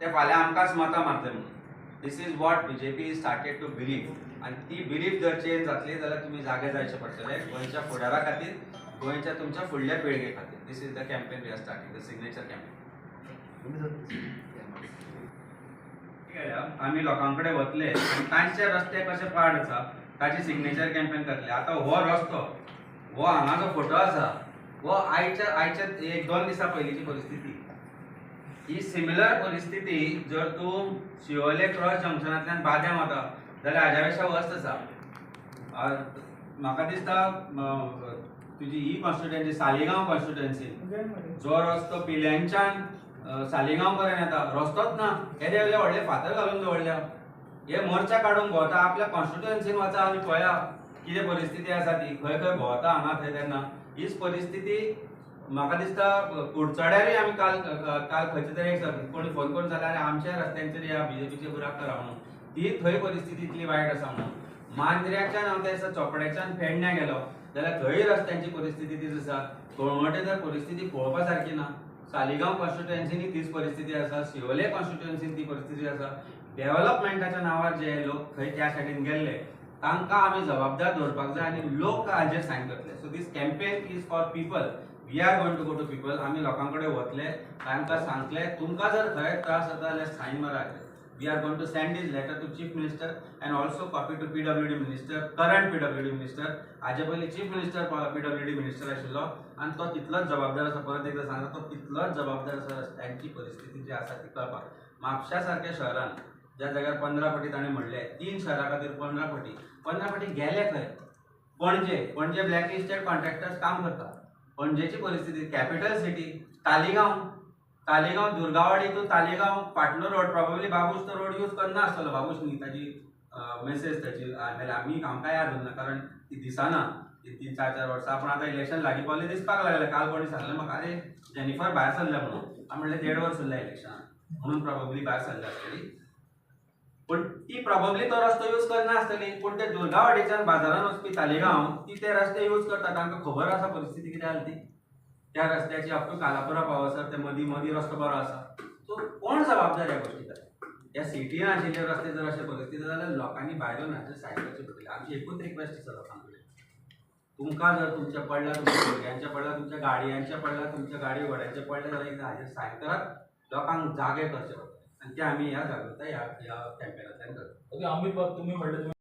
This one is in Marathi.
ते फाल्यां आमकांच मतां मारतले म्हणून. This is what BJP started to believe आनी ती बिलीव जर चेंज जातली जाल्यार तुमी जागे जावचे पडटले गोंयच्या फुडारा खातीर, गोंयच्या तुमच्या फुडल्या पिळगे खातीर. This is the campaign we are starting, the signature campaign. आमी लोकांकडे वतले आनी तांचे रस्ते कशे पाड आसा ताची सिग्नेचर कॅम्पेन करतले. आतां हो रस्तो, हो हांगा जो फोटो आसा, हो आयच्या 1-2 दिसां पयलींची परिस्थिती. ही सिमिलर परिस्थिती जर तूं शिवोले क्रॉस जंक्शनांतल्यान बाद्यां वता जाल्यार हाज्या पेक्षा वर्स्ट आसा. म्हाका दिसता तुजी ही कॉन्स्टिट्युएन्सी सालिगांव कॉन्स्टिट्युएन्सी जो रस्तो पिल्यांच्यान सालिगांव पर्यंत येता रस्तोच ना. येदे वेले व्हडले फातर घालून दवरल्या. हे मोर्चा काडूंक भोंवता आपल्या कॉन्स्टिट्युएन्सीन वचा आनी पळया कितें परिस्थिती आसा ती. खंय खंय भोंवता हांगा थंय तेन्ना हीच परिस्थिती म्हाका दिसता कुडचड्यारूय आमी काल खंयचे तरी एक कोणी फोन करून जाल्यार आमच्या रस्त्यांचेर या बीजेपीचे बुराक करा म्हणून. ती थंय परिस्थिती इतली वायट आसा म्हणून. मांद्र्याच्यान हांव त्या दिसा चोपड्याच्यान पेडण्यां गेलो जाल्यार थंय रस्त्यांची परिस्थिती तीच आसा. कळंगुटे तर परिस्थिती पळोवपा सारकी ना. सालिगांव कॉन्स्टिट्युएन्सीनी तीच परिस्थिती आसा. शिवोले कॉन्स्टिट्युएन्सीन ती परिस्थिती आसा. डेव्हलपमेंटाच्या नांवार जे लोक थंय त्या सायडीन गेल्ले तांकां आमी जबाबदार दवरपाक जाय आनी लोक हाजेर सायन करतले. So this campaign is for people. We are going to go to people. आमी लोकांकडे वतले, तांकां सांगतले तुमकां जर खंय त्रास जाता जाल्यार Sion मारात. We are going to send this letter to Chief Minister and also copy to PWD Minister, current PWD Minister. हाजे पयलीं Chief Minister PWD Minister आशिल्लो आनी तो तितलोच जबाबदार आसा. परत एकदां सांगता, तो तितलोच जबाबदार आसा रस्त्यांची परिस्थिती जी आसा ती कळपाक. म्हापशा सारक्या शहरान ज्या जाग्यार 15 फावटी ताणें म्हणलें 3 शहरां खातीर 15 फावटी गेले खंय. पणजे ब्लॅकलिस्टेड कॉन्ट्रॅक्टर्स काम करता. पणजेची परिस्थिती, capital city Taleigao Durgawadi to Taleigao फाटलो रोड प्रॉब्ली बाबूस तो रोड यूज करना आसतलो. बाबूस न्ही ताजी मेसेज ताची आमकां याद उरना कारण ती दिसाना 3-4 वर्सां. पूण आतां इलेक्शन लागीं पावलें दिसपाक लागलें. काल कोणी सांगलें म्हाका अरे जेनिफर भायर सरल्या म्हणून. हांवें म्हणलें 1.5 वर्स उरल्या इलेक्शनाक म्हणून प्रॉब्ली भायर सरल्या आसतली. पूण ती प्रॉब्ली तो रस्तो यूज करना आसतली. पूण ते दुर्गावाडीच्यान बाजारान वचपी तालिगांव ती ते रस्ते यूज करता. तांकां खबर आसा परिस्थिती कितें जाली ती. त्या रस्त्याची अप टू कालापुरा पावसर ते मदीं रस्तो बरो आसा. सो कोण जबाबदार ह्या गोश्टीक? ह्या सिटीन आशिल्ले रस्ते जर अशे परिस्थिती जाल्यार लोकांनी भायर येवन हाचेर सायड करची पडटली. आमची एकूच रिक्वेस्ट आसा लोकां कडेन. तुमकां जर तुमच्या पडल्या, तुमच्या भुरग्यांच्या पडल्या, तुमच्या गाडयांच्या पडल्या, तुमच्या गाडी घोड्यांचे पडले जाल्यार हाचेर सायड करात. लोकांक जागे करचे पडटले आनी ते आमी ह्या जागृताय ह्या कॅम्पेनांतल्यान करता. अमित बाब तुम्ही म्हणले